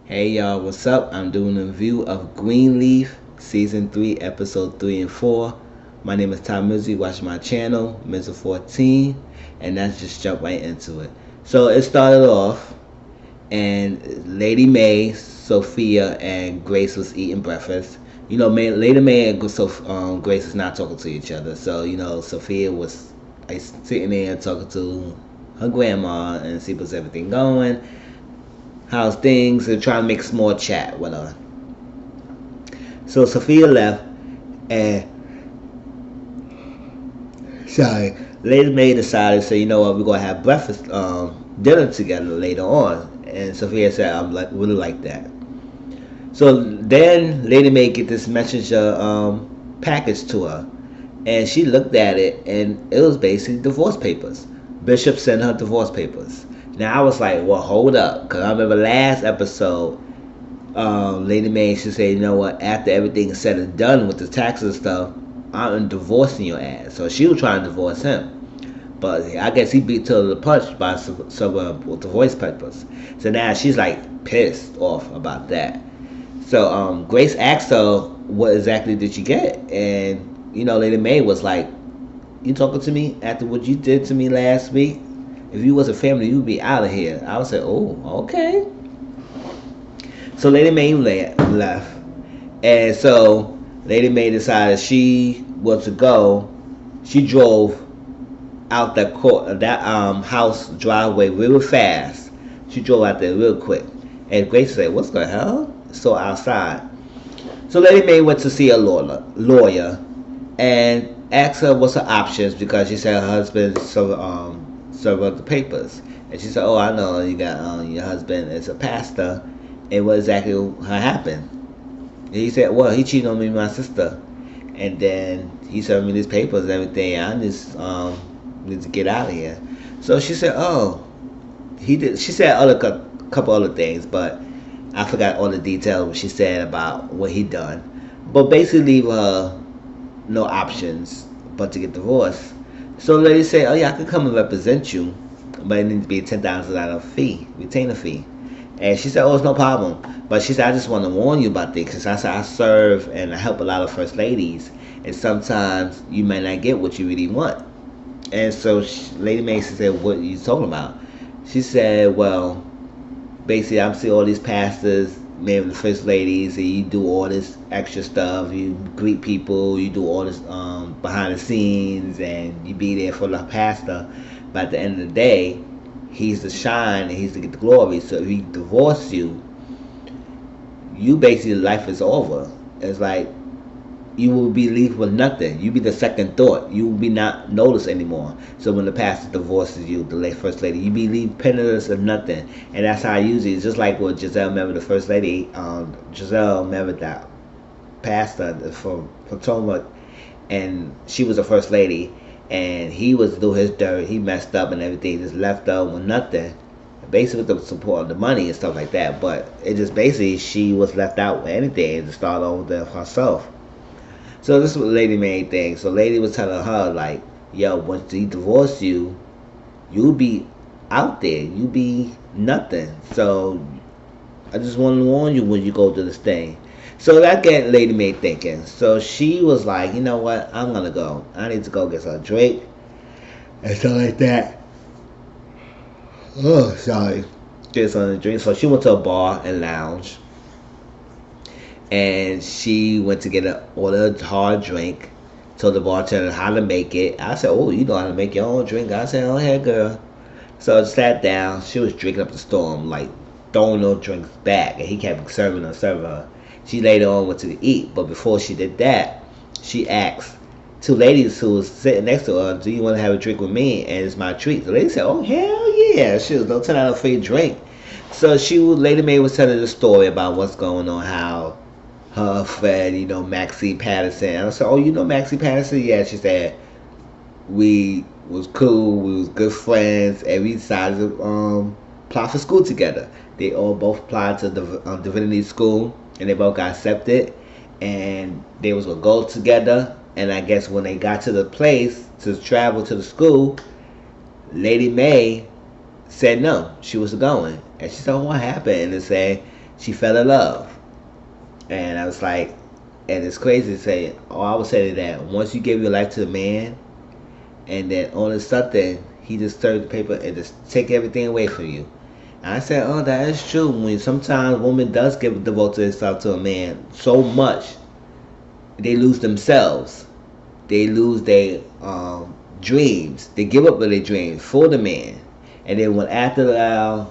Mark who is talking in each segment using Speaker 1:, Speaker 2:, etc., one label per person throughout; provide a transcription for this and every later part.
Speaker 1: Hey y'all, what's up? I'm doing a review of Greenleaf, Season 3, Episode 3 and 4. My name is Tom Mizzle, watch my channel, Mizzle 14, and let's just jump right into it. So it started off, and Lady May, Sophia, and Grace was eating breakfast. Lady May and Grace is not talking to each other. So, Sophia was like, sitting there talking to her grandma and see what's everything going, how's things, and trying to make small chat with her. So Sophia left, and sorry, Lady May decided to say, you know what, we're gonna have breakfast, dinner together later on. And Sophia said, I'm like really like that. So then Lady May get this messenger package to her, and she looked at it, and it was basically divorce papers. Bishop sent her divorce papers. Now I was like, well, hold up, because I remember last episode, Lady May, she said, you know what, after everything is said and done with the taxes and stuff, I'm divorcing your ass. So she was trying to divorce him. But I guess he beat her to the punch by some divorce papers. So now she's like pissed off about that. So Grace asked her, what exactly did she get? And, Lady May was like, you talking to me after what you did to me last week? If you was a family, you'd be out of here. I would say, oh, okay. So Lady May left. And so Lady May decided she was to go. She drove out that house driveway real fast. She drove out there real quick. And Grace said, what's the hell? So outside. So Lady May went to see a lawyer and asked her what's her options, because she said her husband served up the papers. And she said, oh, I know you got your husband is a pastor. And what exactly happened? And he said, well, he cheated on me and my sister. And then he served me these papers and everything. I just need to get out of here. So she said, oh, he did. She said a couple other things, but I forgot all the details what she said about what he done. But basically leave her no options but to get divorced. So the lady said, oh yeah, I could come and represent you, but it needs to be a $10,000 fee, retainer fee. And she said, oh, it's no problem. But she said, I just want to warn you about this, because I said I serve and I help a lot of first ladies, and sometimes you may not get what you really want. And so Lady Mason said, what are you talking about? She said, well, basically I'm seeing all these pastors, maybe the first ladies, and you do all this extra stuff. You greet people, you do all this behind the scenes, and you be there for the pastor. But at the end of the day, he's the shine and he's to get the glory. So if he divorce you, you basically life is over. It's like you will be left with nothing. You be the second thought. You will be not noticed anymore. So when the pastor divorces you, the late first lady, you be leave penniless of nothing. And that's how I usually, it's just like what Giselle married the first lady. Giselle married that pastor from Potomac, and she was the first lady, and he was doing his dirt. He messed up and everything, just left her with nothing. Basically with the support of the money and stuff like that. But it just basically she was left out with anything to start over herself. So this is what Lady May thinks. So Lady was telling her, like, yo, once he divorce you, you'll be out there. You be nothing. So I just want to warn you when you go to this thing. So that got Lady May thinking. So she was like, you know what? I'm going to go. I need to go get some drink and stuff like that. Oh, sorry. Get some drink. So she went to a bar and lounge. And she went to get an ordered hard drink. Told the bartender how to make it. I said, oh, you know how to make your own drink. I said, oh, yeah, girl. So I sat down. She was drinking up the storm, like throwing no drinks back. And he kept serving her. She later on went to eat. But before she did that, she asked two ladies who was sitting next to her, do you want to have a drink with me? And it's my treat. The lady said, oh, hell yeah. She was no $10 free drink. So Lady May was telling the story about what's going on, how her friend, Maxie Patterson. And I said, oh, you know Maxie Patterson? Yeah, she said, we was cool, we was good friends, and we decided to apply for school together. They all both applied to the divinity school, and they both got accepted, and they was going to go together. And I guess when they got to the place to travel to the school, Lady May said no, she was going. And she said, oh, what happened? And they said, She fell in love. And I was like, and it's crazy to say, oh, I would say that once you give your life to the man, and then all of a sudden, he just turns the paper and just take everything away from you. And I said, oh, that is true. When sometimes women does give devote themselves to a man so much, they lose themselves. They lose their dreams. They give up their dreams for the man. And then when after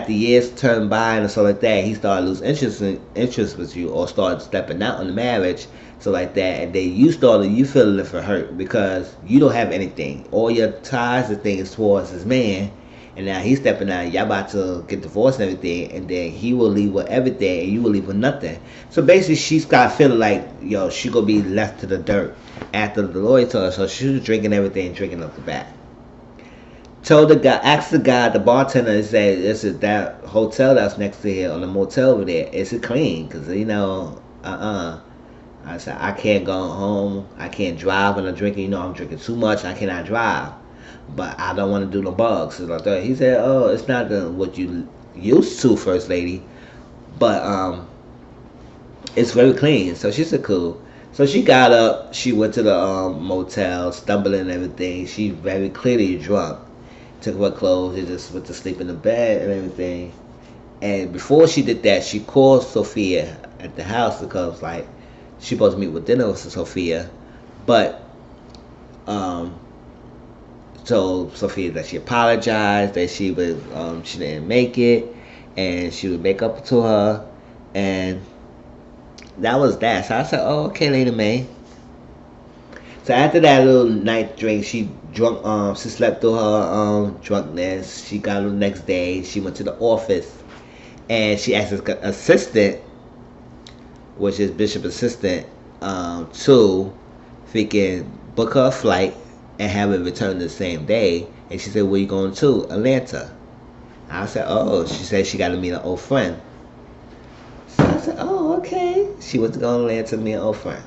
Speaker 1: years turn by and stuff like that, he started losing interest with you, or started stepping out in the marriage, so like that, and then you feeling for hurt because you don't have anything. All your ties and things towards this man, and now he's stepping out. Y'all about to get divorced and everything, and then he will leave with everything, and you will leave with nothing. So basically, she's got feeling like she gonna be left to the dirt after the lawyer told her. So she was drinking everything, drinking up the back. Told the guy, asked the guy, the bartender, and said, "This is that hotel that's next to here, on the motel over there. Is it clean? Cause I said I can't go home. I can't drive when I'm drinking. I'm drinking too much. I cannot drive, but I don't want to do no bugs." So like that. He said, "Oh, it's not what you used to, first lady, but it's very clean." So she said, "Cool." So she got up. She went to the motel, stumbling and everything. She very clearly drunk. Took her clothes. She just went to sleep in the bed and everything. And before she did that, she called Sophia at the house because like she supposed to meet with dinner with Sophia, but told Sophia that she apologized, that she didn't make it, and she would make up to her, and that was that. So I said, "Oh, okay, Lady May." So after that little night drink, she slept through her drunkenness. She got up the next day. She went to the office, and she asked her assistant, which is Bishop's assistant, to freaking book her a flight and have it returned the same day. And she said, "Where you going to?" "Atlanta." I said, "Oh." She said she got to meet an old friend. So I said, "Oh, okay." She went to go to Atlanta to meet an old friend.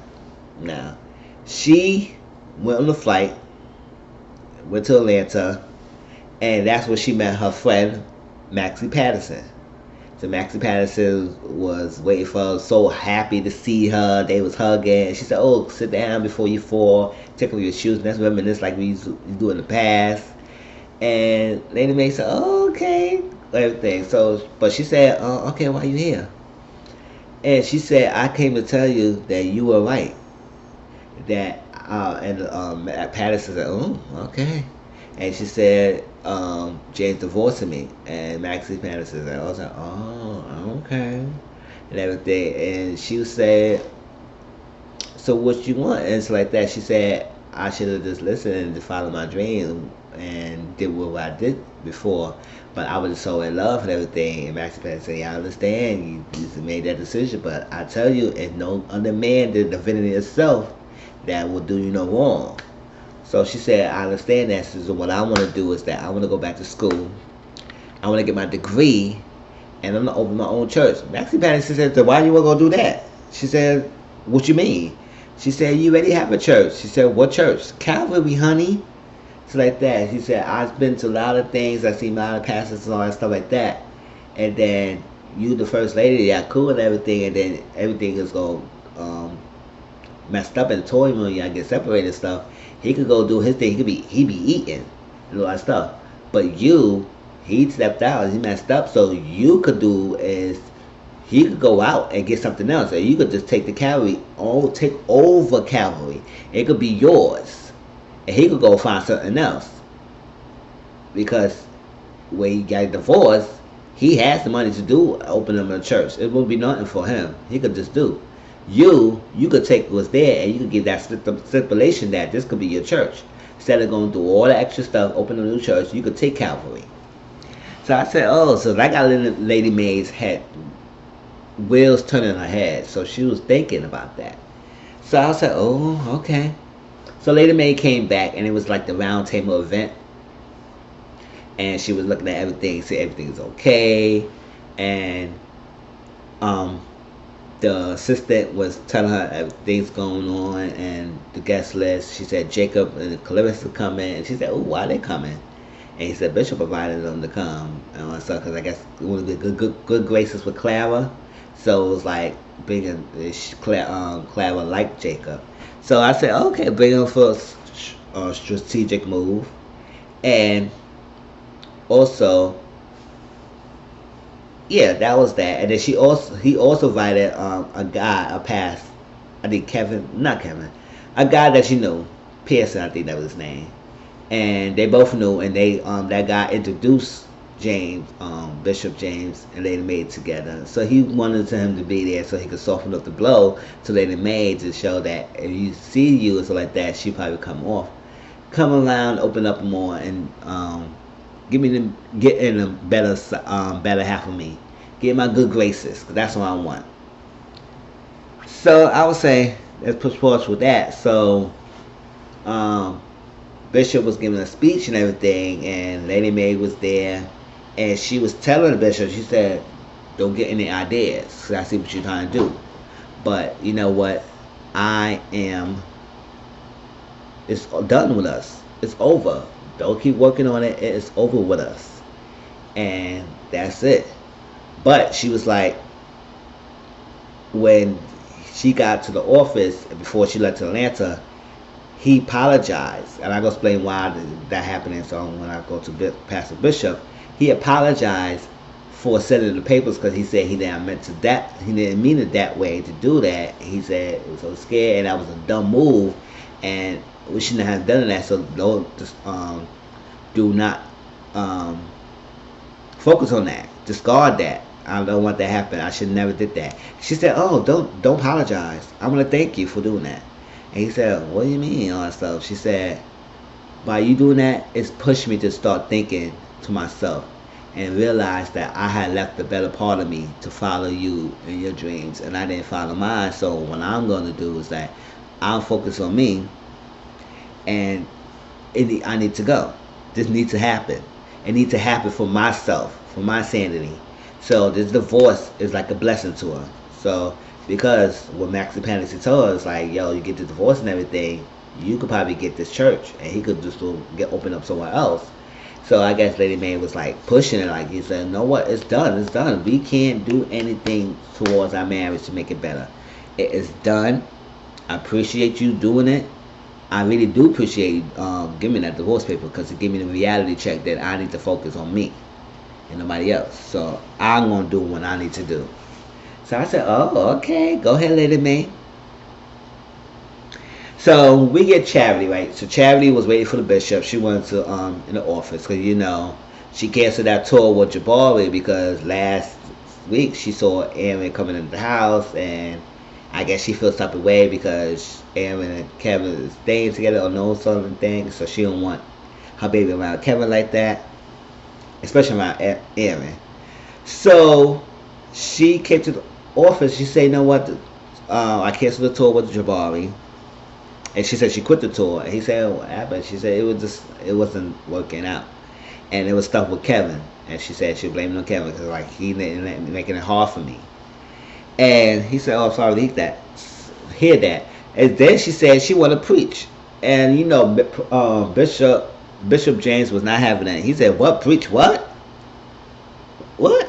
Speaker 1: Now, she went on the flight, went to Atlanta, and that's where she met her friend, Maxie Patterson. So Maxie Patterson was waiting for her, so happy to see her. They was hugging. And she said, "Oh, sit down before you fall. Take off your shoes." And that's reminisce like we used to do in the past. And Lady May said, "Oh, okay." Everything. So, but she said, "Okay, why you here?" And she said, "I came to tell you that you were right. That Patterson said, "Oh, okay." And she said, James divorcing me. And Maxie Patterson said, "Oh, okay." And everything. And she said, "So what you want?" And it's like that. She said, "I should have just listened and just followed my dream and did what I did before. But I was just so in love and everything." And Maxie Patterson said, "Yeah, I understand. You just made that decision. But I tell you, if no other man did the divinity itself, that will do you no wrong." So she said, "I understand that. So what I want to do is that I want to go back to school. I want to get my degree, and I'm going to open my own church." Maxie Patterson said, "So why you want to go do that?" She said, "What you mean?" She said, "You already have a church." She said, "What church?" "Calvary, honey." So like that. She said, "I've been to a lot of things. I've seen a lot of pastors and all that stuff like that. And then you the first lady, yeah, cool and everything, and then everything is going messed up in the toy room, y'all get separated and stuff. He could go do his thing. He be eating and all that stuff. But he stepped out. He messed up. So you could do is he could go out and get something else, and you could just take the Calvary, take over Calvary. It could be yours, and he could go find something else because when he got divorced, he has the money to open him a church. It won't be nothing for him. He could just do." You could take what's there and you could give that stipulation that this could be your church. Instead of going through all the extra stuff, open a new church, you could take Calvary. So I said, "Oh," so I got Lady May's head, wheels turning her head. So she was thinking about that. So I said, "Oh, okay." So Lady May came back and it was like the round table event. And she was looking at everything, said everything's okay. And the assistant was telling her everything's going on and the guest list. She said Jacob and Clarissa coming, and she said, "Oh, why they coming?" And he said Bishop invited them to come and all that stuff because I guess he wanted to be good graces with Clara. So it was like bringing Clara like Jacob. So I said, okay, bring him for a strategic move, and also, yeah, that was that. And then he also invited a guy, a past, I think Kevin, not Kevin, a guy that you know, Pearson, I think that was his name, and they both knew, and they that guy introduced James, Bishop James, and Lady Mae together. So he wanted him to be there so he could soften up the blow to Lady Mae to show that if you see you or something like that, she probably come around, open up more, and get in a better half of me, get my good graces, 'cause that's what I want. So I would say let's push forward with that. So um, Bishop was giving a speech and everything, and Lady Mae was there, and she was telling the Bishop, she said, "Don't get any ideas, 'cause I see what you're trying to do. But you know what? I am. It's done with us. It's over. Don't keep working on it. It's over with us, and that's it." But she was like, when she got to the office before she left to Atlanta, he apologized, and I'm gonna explain why that happened. So when I go to Pastor Bishop, he apologized for sending the papers because he said he didn't mean it that way to do that. He said it was so scared and that was a dumb move, and we shouldn't have done that. So do not focus on that. Discard that. I don't want that to happen. I should never did that. She said, "Oh, don't apologize. I'm gonna thank you for doing that." And he said, "What do you mean all that stuff?" She said, "By you doing that, it's pushed me to start thinking to myself and realize that I had left the better part of me to follow you in your dreams, and I didn't follow mine. So what I'm gonna do is that I'll focus on me, and I need to go. This needs to happen. It needs to happen for myself, for my sanity." So this divorce is like a blessing to her. So because what Maxie Panasy told her is like, yo, you get the divorce and everything, you could probably get this church, and he could just open up somewhere else. So I guess Lady Mae was like pushing it, like he said, "No, what? It's done. It's done. We can't do anything towards our marriage to make it better. It is done. I appreciate you doing it. I really do appreciate you giving me that divorce paper because it gave me the reality check that I need to focus on me and nobody else. So I'm gonna do what I need to do." So I said, "Oh, okay. Go ahead, Lady Mae." So we get Charity, right? So Charity was waiting for the Bishop. She went to in the office because she canceled that tour with Jabari because last week she saw Aaron coming into the house, and I guess she feels type of way because Aaron and Kevin is staying together or know certain things, so she don't want her baby around Kevin like that, especially around Aaron. So she came to the office. She said, "You know what? I canceled the tour with Jabari." And she said she quit the tour. And he said, "What happened?" She said it wasn't working out, and it was stuff with Kevin. And she said she blamed it on Kevin because like he making it hard for me. And he said, "Oh, sorry to hear that." And then she said she wanted to preach, and Bishop James was not having that. He said, "What, preach what? What,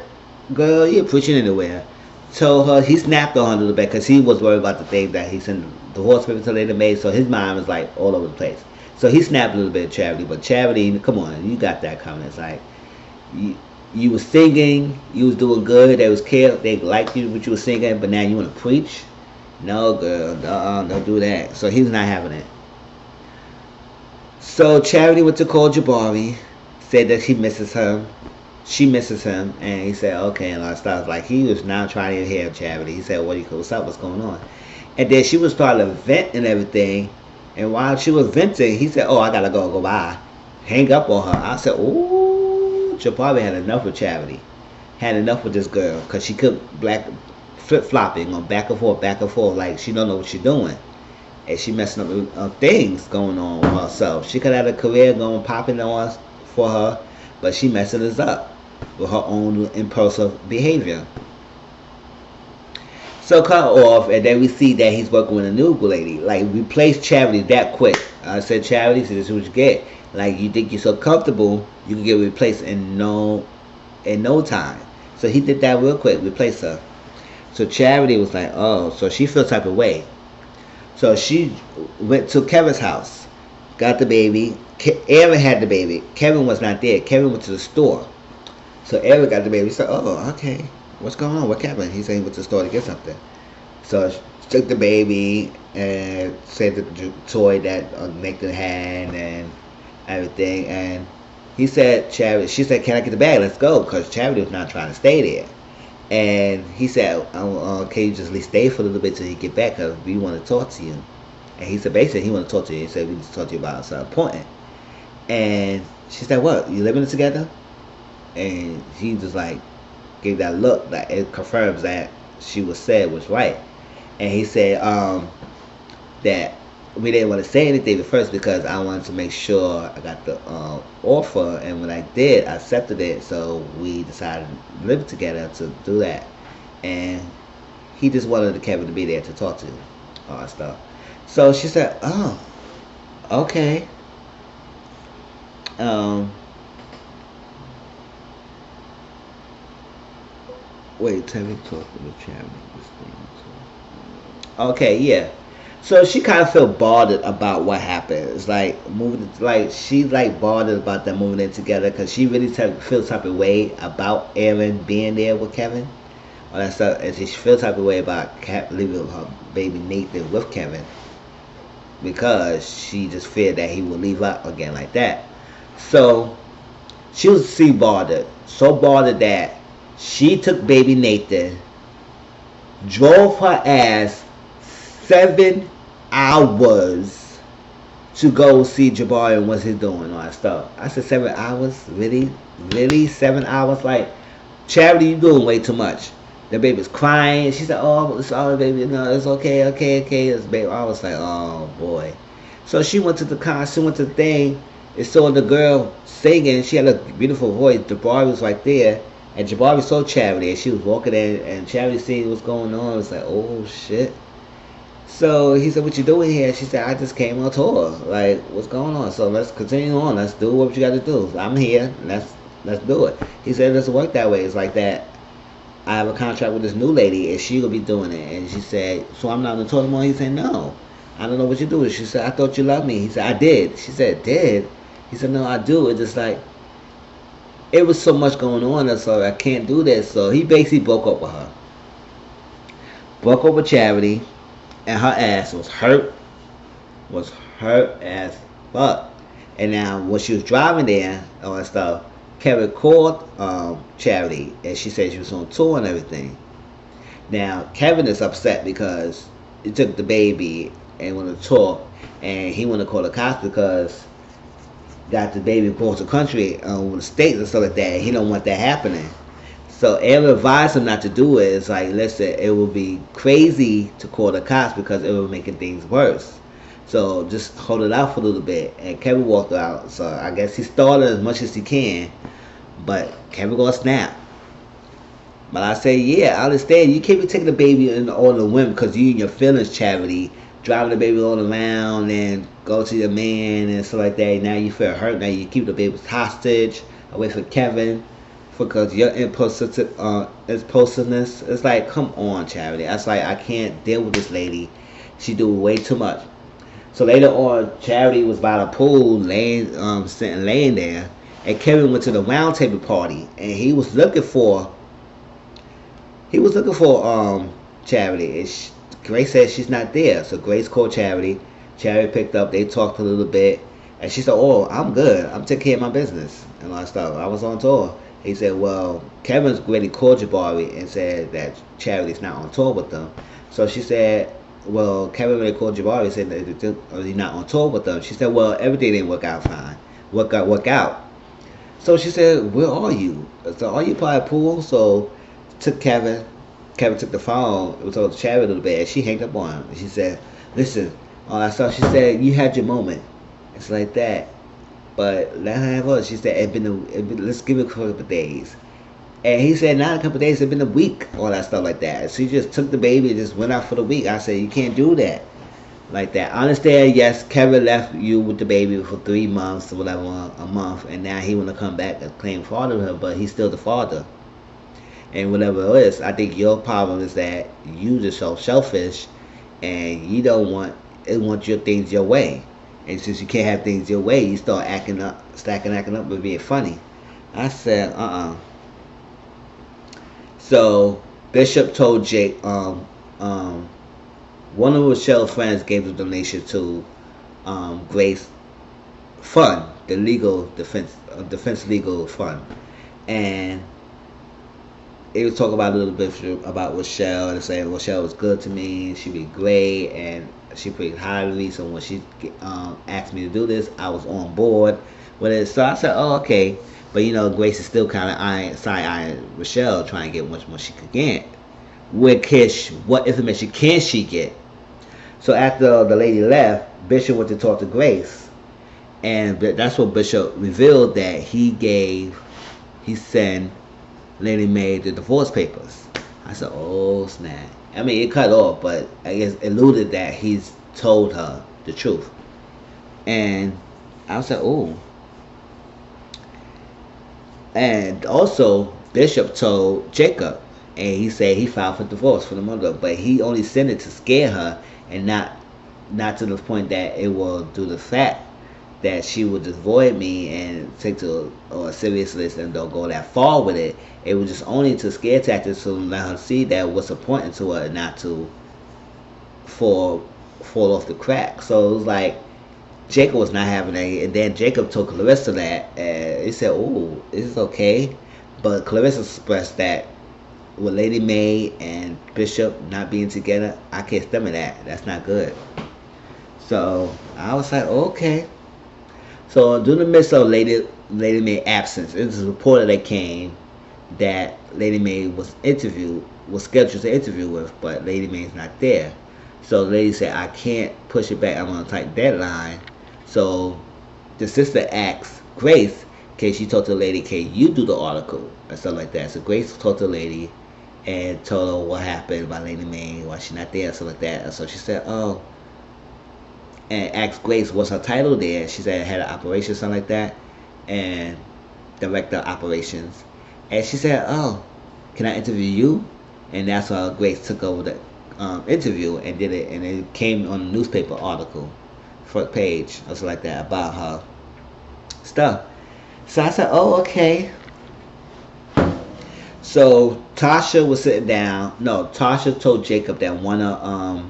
Speaker 1: girl? You're preaching anywhere." Told her, he snapped on her a little bit because he was worried about the thing that he sent the divorce papers to Lady Mae, so his mind was like all over the place. So he snapped a little bit at Charity, but Charity, come on, you got that coming. It's like you was singing, you was doing good, they liked you what you were singing, but now you want to preach? No, girl, don't do that. So he was not having it. So Charity went to call Jabari, said that she misses him, and he said okay, and all that stuff. Like he was now trying to hear Charity. He said, what's up? What's going on? And then she was starting to vent and everything. And while she was venting, he said, "Oh, I gotta go bye." Hang up on her. I said, "Ooh, Jabari had enough with Charity. Had enough with this girl because she could flip flopping on back and forth, like she don't know what she's doing, and she messing up with things going on with herself. She could have had a career going popping on for her, but she messing us up with her own impulsive behavior." So cut off, and then we see that he's working with a new lady. Like, replace Charity that quick. I said, "Charity, so this is what you get. Like, you think you're so comfortable, you can get replaced in no time." So he did that real quick, replace her. So Charity was like, oh, so she felt type of way. So she went to Kevin's house, got the baby. Aaron had the baby. Kevin was not there. Kevin went to the store. So Aaron got the baby. He said, oh, okay. What's going on with Kevin? He said he went to the store to get something. So she took the baby and said the toy that Nathan had and everything. And he said, Charity, she said, can I get the bag? Let's go. Because Charity was not trying to stay there. And he said, can you just at least stay for a little bit till he get back? Because we want to talk to you. And he said, basically, he want to talk to you. He said, we need to talk to you about something important. And she said, what? You living together? And he just like gave that look that it confirms that she was said was right. And he said that we didn't want to say anything at first because I wanted to make sure I got the offer, and when I did, I accepted it. So we decided to live together to do that. And he just wanted Kevin to be there to talk to all that stuff. So she said, oh, okay. Wait, tell me talk to the chairman. Okay, yeah. So she kind of felt bothered about what happened. It's like moving, like she's like bothered about them moving in together because she really feels type of way about Aaron being there with Kevin, all that stuff, and she feels type of way about leaving her baby Nathan with Kevin because she just feared that he would leave out again like that. So she was bothered, so bothered that she took baby Nathan, drove her ass 7 hours to go see Jabari and what he's doing, all that stuff. I said 7 hours? Really? Really? 7 hours? Like, Charity, you doing way too much. The baby's crying. She said, oh, it's all right, baby. No, it's okay, okay. It's baby. I was like, oh, boy. So she went to the concert, she went to the thing, and saw the girl singing. She had a beautiful voice. Jabari was right there. And Jabari saw Charity, and she was walking in, and Charity seen what's going on. It was like, oh, shit. So he said, what you doing here? She said, I just came on tour. Like, what's going on? So let's continue on. Let's do what you got to do. I'm here. Let's do it. He said, it doesn't work that way. It's like that. I have a contract with this new lady, and she will be doing it. And she said, so I'm not on the tour anymore? He said, no. I don't know what you do. She said, I thought you loved me. He said, I did. She said, did? He said, no, I do. It's just like, it was so much going on, so I can't do this. So he basically broke up with her. Broke up with Charity, and her ass was hurt as fuck. And now when she was driving there, all that stuff, Kevin called Charity, and she said she was on tour and everything. Now Kevin is upset because he took the baby and went to tour, and he wanted to call the cops because got the baby across the country with the states and stuff like that. He don't want that happening. So Aaron advised him not to do it. It's like, listen, it would be crazy to call the cops because it would make things worse. So just hold it out for a little bit. And Kevin walked out. So I guess he started as much as he can, but Kevin gonna snap. But I say, yeah, I understand. You can't be taking the baby on the whim because you and your feelings, Charity, driving the baby all around and go to your man and stuff like that. Now you feel hurt. Now you keep the baby hostage away from Kevin because your impulsiveness. It's like, come on, Charity. That's like, I can't deal with this lady. She do way too much. So later on, Charity was by the pool, laying there, and Kevin went to the round table party, and he was looking for Charity. And Grace said she's not there, so Grace called Charity. Charity picked up. They talked a little bit, and she said, "Oh, I'm good. I'm taking care of my business and all that stuff. I was on tour." He said, "Well, Kevin's already called Jabari and said that Charity's not on tour with them." So she said, "Well, Kevin already called Jabari and said that he's not on tour with them." She said, "Well, everything didn't work out fine. Work out." So she said, "Where are you?" So, "Are you by a pool?" So took Kevin. Kevin took the phone. It was on Charity a little bit, and she hanged up on him. And she said, "Listen, all that stuff." She said, "You had your moment." It's like that. But let her have us. She said, let's give it a couple of days. And he said, not a couple of days, it's been a week, all that stuff like that. So she just took the baby and just went out for the week. I said, you can't do that like that. I understand, yes, Kevin left you with the baby for 3 months or whatever, a month, and now he want to come back and claim fatherhood, but he's still the father. and whatever it is. I think your problem is that you just so selfish, and you don't want your things your way. And since you can't have things your way, you start acting up, acting up, and being funny. I said, So Bishop told Jake, one of Michelle's friends gave the donation to Grace Fund, the legal defense legal fund, and it was talking about a little bit about Rochelle and saying Rochelle was good to me, she'd be great, and she pretty highly me. So when she asked me to do this, I was on board with it. So I said, "Oh, okay." But Grace is still kind of side-eyeing Rochelle, trying to get much more she could get. What information can she get? So after the lady left, Bishop went to talk to Grace, and that's what Bishop revealed that he sent Lady Mae the divorce papers. I said, "Oh snap!" I mean, it cut off, but I guess alluded that he's told her the truth, and I was like, "Oh." And also, Bishop told Jacob, and he said he filed for divorce for the mother, but he only sent it to scare her, and not to the point that it will do the fact that she would avoid me and take to a serious list and don't go that far with it. It was just only to scare tactics to let her see that what's important to her, not to fall off the crack. So it was like Jacob was not having it, and then Jacob told Clarissa that, and he said, "Oh, this is okay," but Clarissa expressed that with Lady Mae and Bishop not being together, I can't stomach that. That's not good. So I was like, okay. So during the midst of Lady Mae's absence, it was reported that came that Lady Mae was scheduled to interview with, but Lady Mae's not there. So the lady said, "I can't push it back. I'm on a tight deadline." So the sister asked Grace, "Can she talk to the lady? Can you do the article?" and stuff like that. So Grace talked to the lady and told her what happened about Lady Mae, why she's not there, and stuff like that. And so she said, "Oh," and asked Grace what's her title there. She said head of operations, something like that, and director of operations. And she said, "Oh, can I interview you?" And that's how Grace took over the interview and did it, and it came on a newspaper article, front page, or something like that, about her stuff. So I said, "Oh, okay." So Tasha was sitting down. No, Tasha told Jacob that one of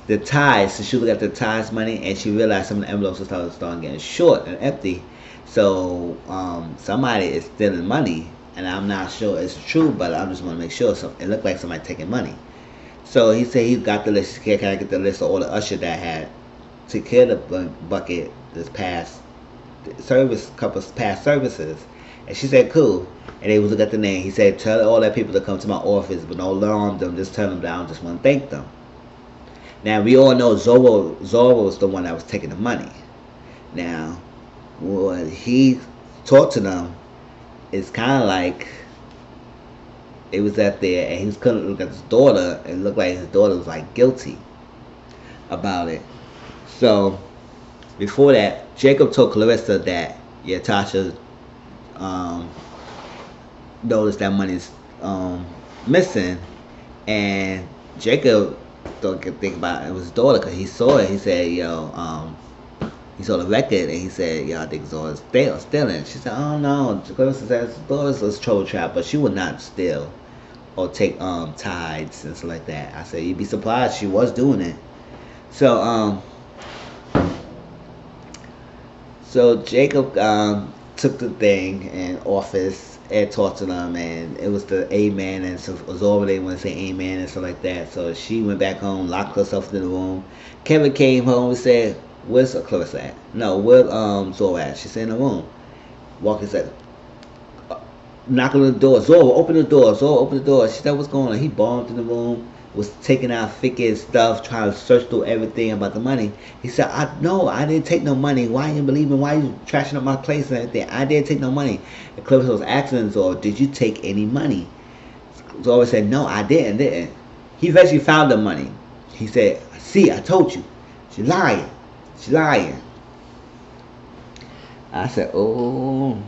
Speaker 1: the ties, so she looked at the ties money, and she realized some of the envelopes were starting getting short and empty. So somebody is stealing money, and I'm not sure it's true, but I just want to make sure. So it looked like somebody taking money. So he said he got the list. Can I get the list of all the usher that had took care of the bucket this past couple past services? And she said, "Cool." And they was look at the name. He said, "Tell all that people to come to my office, but don't alarm them. Just tell them that I just want to thank them." Now we all know Zorro was the one that was taking the money. Now when he talked to them, it's kind of like it was up there, and he was couldn't look at his daughter, and it looked like his daughter was like guilty about it. So before that, Jacob told Clarissa that Tasha noticed that money's missing, and Jacob don't think about it was his daughter because he saw it. He said, he saw the record, and he said, I think Zora's stealing. She said, "Oh no." Clarissa said Zora's a trouble trap, but she would not steal or take tides and stuff like that. I said, you'd be surprised she was doing it. So Jacob took the thing in office and talked to them, and it was the amen, and so Zora, they want to say amen and stuff like that. So she went back home, locked herself in the room. Kevin came home and said, "Where's Clarissa at?" "No, where's Zora at?" She said, "In the room." Walker said, knock on the door. "Zora, open the door." Zora opened the door. She said, "What's going on?" He bombed in the room, was taking out thick stuff, trying to search through everything about the money. He said, I didn't take no money. Why you believing? Why you trashing up my place and everything? I didn't take no money." And Clarissa was asking Zora, "Did you take any money?" Zora said, "No, I didn't. He eventually found the money. He said, "See, I told you. She lying. She lying." I said, "Oh.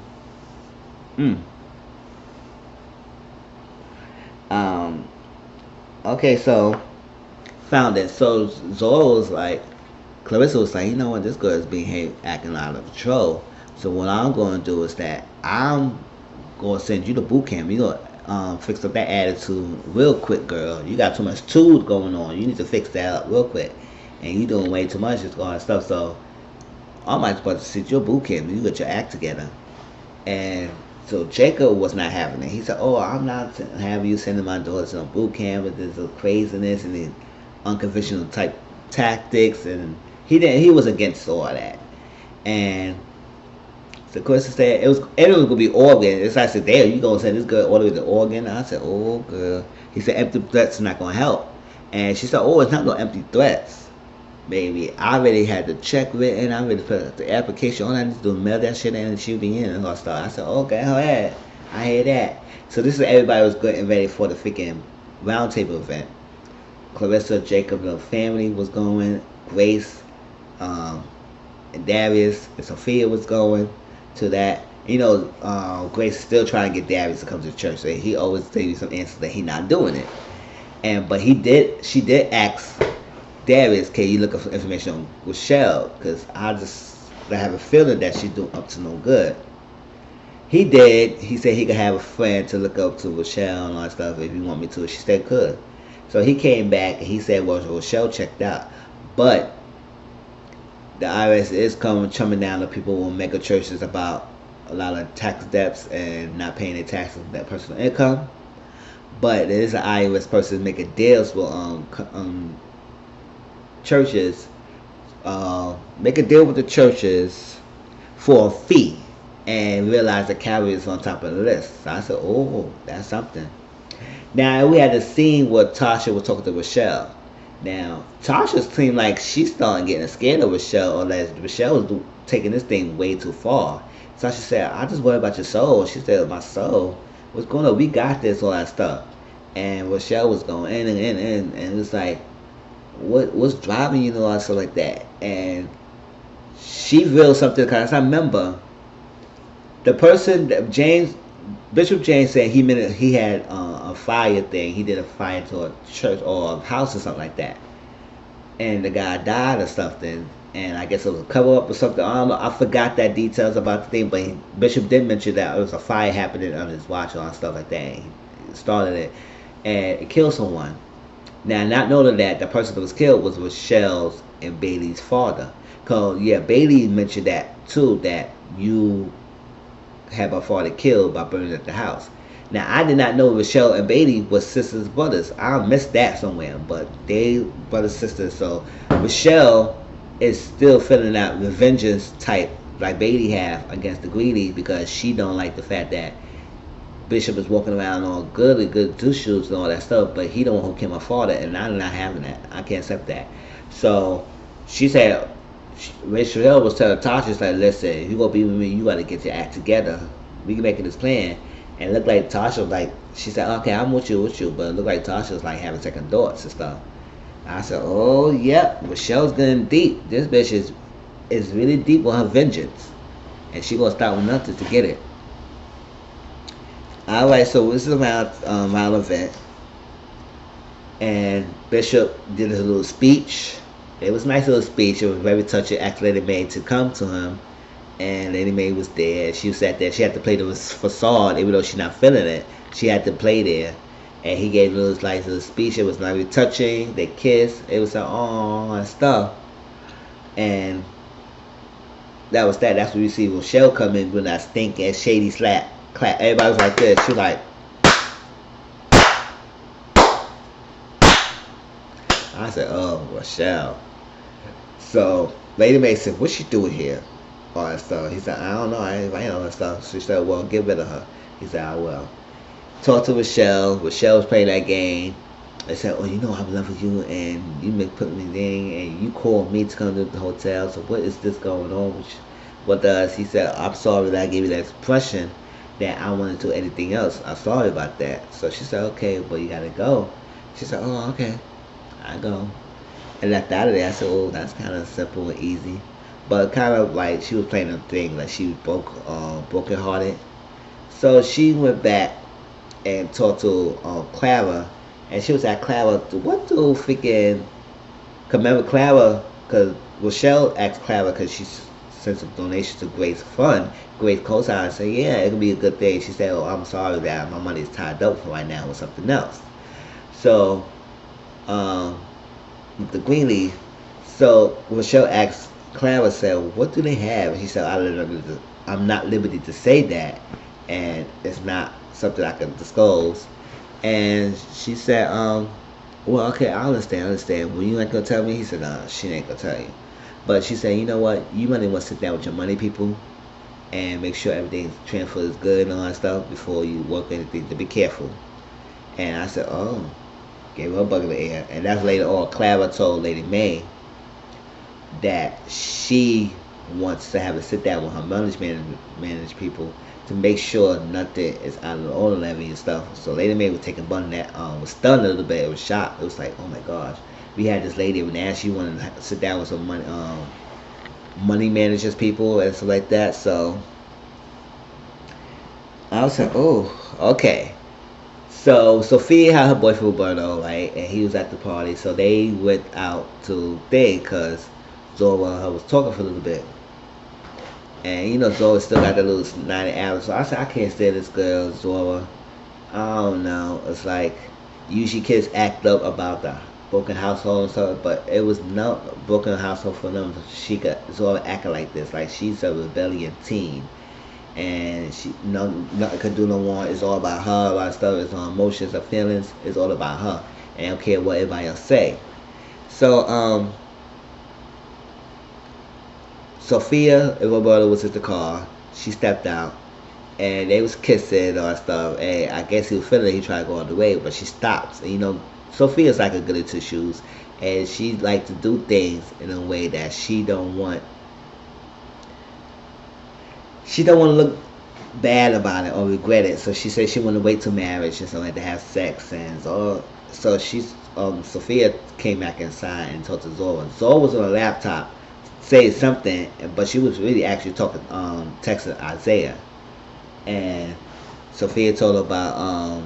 Speaker 1: Um, okay, so found it. So Zora was like, Clarissa was like, you know what, this girl is being acting out of control. So what I'm going to do is that I'm going to send you to boot camp. You going to fix up that attitude real quick, girl. You got too much tools going on. You need to fix that up real quick. And you doing way too much, just all that stuff. So I might supposed to sit your boot camp. You get your act together. And so Jacob was not having it. He said, "Oh, I'm not having you sending my daughters on boot camp with this craziness and the unconventional type tactics." And he didn't. He was against all that. And so Chris said it was gonna be Oregon. It's like I said, "Damn, you gonna send this girl all the way to Oregon?" I said, "Oh, girl." He said, "Empty threats are not gonna help." And she said, "Oh, it's not no empty threats. Baby, I already had the check written. I already put the application on. I need to do mail that shit in and she'll be in and all stuff." I said, "Okay, all right. I hear that." So this is everybody was good and ready for the freaking roundtable event. Clarissa, Jacob, the family was going. Grace, and Darius and Sophia was going to that. You know, Grace is still trying to get Darius to come to church. So he always tell you some answers that he not doing it. But she did ask Darius, can you look up some information on Rochelle? Because I have a feeling that she's doing up to no good. He did. He said he could have a friend to look up to Rochelle and all that stuff if you want me to. She said could. So he came back and he said, well, Rochelle checked out. But the IRS is coming down to people who mega churches about a lot of tax debts and not paying their taxes on their personal income. But there is an IRS person making deals with churches, make a deal with the churches for a fee and realize the Calvary is on top of the list. So I said, oh, that's something. Now we had a scene where Tasha was talking to Rochelle. Now Tasha seemed like she's starting getting scared of Rochelle, or that Rochelle was taking this thing way too far. So she said, I just worry about your soul. She said, my soul, what's going on? We got this, all that stuff. And Rochelle was going in and it was like, what's driving you and all that stuff like that. And she revealed something, because I remember the person that Bishop James said he had a fire thing. He did a fire to a church or a house or something like that, and the guy died or something. And I guess it was a cover up or something. I don't know. I forgot that details about the thing, but Bishop did mention that it was a fire happening on his watch and stuff like that. And he started it, and it killed someone. Now, not knowing that the person that was killed was Rochelle's and Bailey's father. Because, yeah, Bailey mentioned that, too, that you had my father killed by burning at the house. Now, I did not know Rochelle and Bailey were sisters, brothers. I missed that somewhere, but they brothers, sisters. So, Rochelle is still feeling that revengeance type like Bailey have against the GreenLeaf, because she don't like the fact that Bishop is walking around all good two shoes and all that stuff, but he don't want to kill my father, and I'm not having that. I can't accept that. So she said, Rachel was telling Tasha, like, listen, you gonna be with me, you gotta get your act together. We can make this plan. And it looked like Tasha, like, she said, okay, I'm with you, but it looked like Tasha was like having second thoughts and stuff. I said, oh yep, Rochelle's getting deep. This bitch is really deep on her vengeance, and she gonna start with nothing to get it. Alright, so this is around event, and Bishop did his little speech. It was a nice little speech. It was very touching. Asked Lady Mae to come to him, and Lady Mae was there. She sat there. She had to play the facade, even though she's not feeling it. She had to play there, and he gave a little nice little speech. It was very touching. They kissed. It was like, oh, and stuff, and that was that. That's when you see Rochelle come in with that stinking shady slap. Clap. Everybody was like this. She was like, I said, oh, Rochelle. So Lady Mae said, what's she doing here? All that stuff. He said, I don't know. I ain't writing all that stuff. She said, well, get rid of her. He said, I will. Talk to Rochelle. Rochelle was playing that game. They said, oh, you know I'm loving you, and you make put me in, and you called me to come to the hotel. So what is this going on? What does? He said, I'm sorry that I gave you that expression that I wanted to do anything else. I'm sorry about that. So she said, okay, but you gotta go. She said, oh, okay. I go. And left out of there. I said, oh, that's kind of simple and easy. But kind of like she was playing a thing, like she was broken hearted. So she went back and talked to Clara, and she was at Clara. What do freaking? Remember Clara? Because Rochelle asked Clara because she sent some donations to Grace Fund. Grace co-signed and said, "Yeah, it could be a good thing." She said, "Oh, I'm sorry that my money is tied up for right now with something else." So, um, the GreenLeaf. So Rochelle asked Clara, said, "What do they have?" And he said, "I'm not liberty to say that, and it's not something I can disclose." And she said, well, okay, I understand. Well, you ain't gonna tell me?" He said, "Nah, she ain't gonna tell you." But she said, "You know what? You might want to sit down with your money people and make sure everything's transfer is good and all that stuff before you work anything. To be careful." And I said, "Oh." Gave her a bug in the air. And that's later on. Clara told Lady May that she wants to have a sit down with her managed people to make sure nothing is out of the order levy and stuff. So Lady May was taking bun that was stunned a little bit. It was shocked. It was like, oh my gosh, we had this lady when asked she wanted to sit down with some money managers people and stuff like that. So I was like, oh, okay. So Sophia had her boyfriend Roberto, right, and he was at the party. So they went out to thing because Zora was talking for a little bit. And you know Zora still got that little snotty attitude. So I said, I can't stand this girl, Zora. I don't know. It's like usually kids act up about the broken household and stuff, but it was no broken household for them. She got Zora acting like this, like she's a rebellion teen, and she nothing could do no more. It's all about her. A lot of stuff. It's on emotions, her feelings. It's all about her, and I don't care what everybody else say. So Sophia and Roberta was at the car. She stepped out, and they was kissing and all that stuff. And I guess he was feeling it. He tried to go all the way, but she stopped. And, you know, Sophia's like a goody two shoes, and she like to do things in a way that she don't want. She don't want to look bad about it or regret it. So she said she want to wait till marriage and something like to have sex. And so she's Sophia came back inside and talked to Zora. Zora was on a laptop say something, but she was really actually talking, texting Isaiah, and Sophia told her about,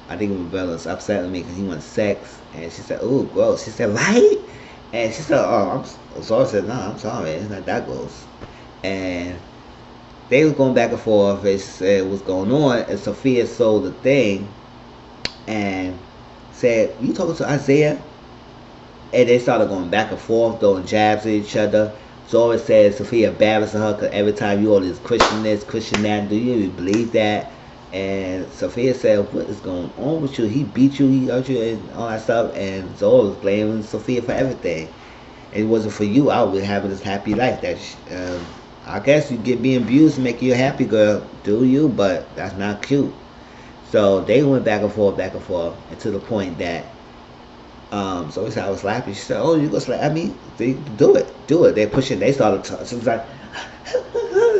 Speaker 1: I think Roberta was upset with me because he wanted sex, and she said, "Ooh, gross." She said, "Right?" And she said, "Oh, Zora said, no, I'm sorry, it's not that gross." And they was going back and forth. They said what's going on, and Sophia sold the thing, and said, "You talking to Isaiah?" And they started going back and forth, throwing jabs at each other. Zora said Sophia embarrassing her because every time you all this Christian this, Christian that, do you even believe that? And Sophia said, "What is going on with you? He beat you, he hurt you, and all that stuff." And Zora was blaming Sophia for everything. It wasn't for you. I was having this happy life. That I guess you get being abused to make you a happy girl, do you? But that's not cute. So they went back and forth, and to the point that so he said I was laughing. She said, "Oh, you gonna slap at me? Do it, do it." They're pushing. They started. So it was like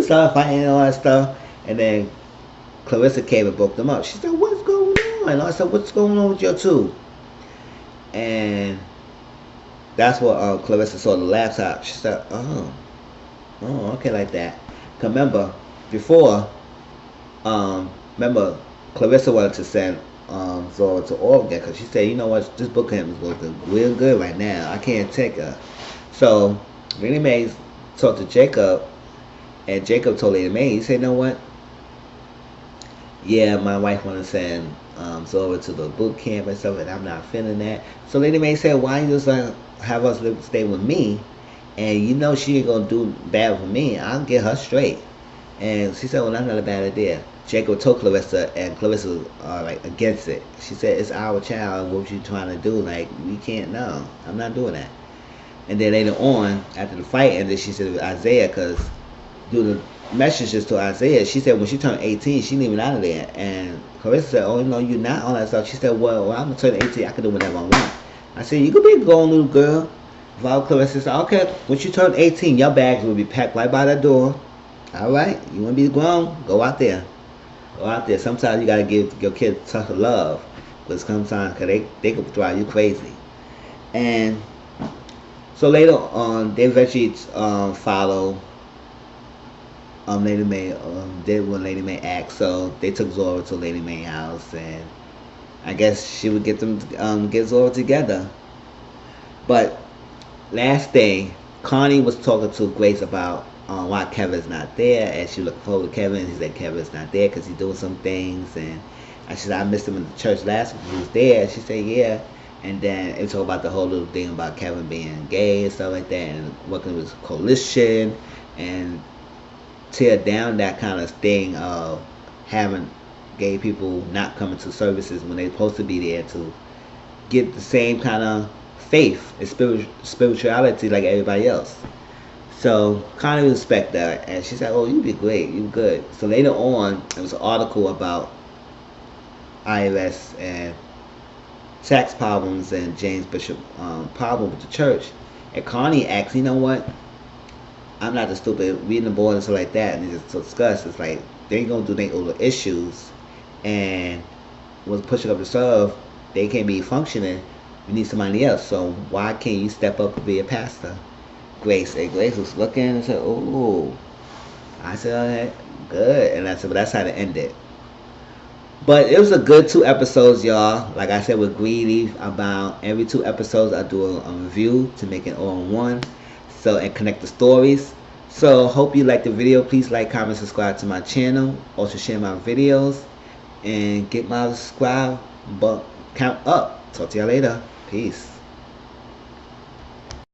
Speaker 1: started fighting and all that stuff. And then Clarissa came and broke them up. She said, "What's going on?" And I said, "What's going on with your two?" And that's what Clarissa saw the laptop. She said, "Oh, okay, like that." Cause remember before, remember Clarissa wanted to send Zora to Oregon because she said, "You know what, this book camp is looking real good right now. I can't take her." So Lady Mae talked to Jacob, and Jacob told Lady Mae, he said, "You know what? Yeah, my wife want to send Zora to the boot camp and stuff, and I'm not feeling that." So Lady Mae said, "Why you just have us stay with me? And you know she ain't gonna do bad for me. I'll get her straight." And she said, "Well, that's not a bad idea." Jacob told Clarissa, and Clarissa was like against it. She said, "It's our child. What you trying to do? Like, we can't. No, I'm not doing that." And then later on, after the fight ended, she said it was Isaiah, because through the messages to Isaiah, she said when she turned 18, she leaving out of there. And Clarissa said, "Oh, no, you're not," all that stuff. She said, "Well, when I'm turning 18, I can do whatever I want." I said, "You could be a grown little girl." Val Clarissa said, "Okay, when you turn 18, your bags will be packed right by the door. All right, you want to be grown? Go out there. Go out there. Sometimes you got to give your kids touch of love, because sometimes they could drive you crazy." And so later on, they eventually follow Lady May did what Lady May asked. So they took Zora to Lady May's house, and I guess she would get them get Zora together. But last thing, Connie was talking to Grace about why Kevin's not there, and she looked forward to Kevin. He said Kevin's not there because he's doing some things, and I said I missed him in the church last week. He was there. She said yeah, and then it talked about the whole little thing about Kevin being gay and stuff like that, and working with coalition and tear down that kind of thing of having gay people not coming to services when they're supposed to be there to get the same kind of faith and spirituality like everybody else. So kind of respect that, and she said, "Oh, you be great, you good." So later on, there was an article about IRS and tax problems and James Bishop problem with the church, and Connie asked, "You know what? I'm not the stupid reading the board and stuff like that," and they just discuss. It's like they ain't gonna do their other issues, and was pushing up the serve. They can't be functioning. We need somebody else. So why can't you step up and be a pastor? Grace. And Grace was looking and said, "Oh." I said, "All right, good." And I said, "But that's how it ended." But it was a good 2 episodes, y'all. Like I said with GreenLeaf, about every 2 episodes I do a review to make it all in one. So, and connect the stories. So hope you like the video. Please like, comment, subscribe to my channel. Also share my videos and get my subscribe count up. Talk to y'all later. Peace.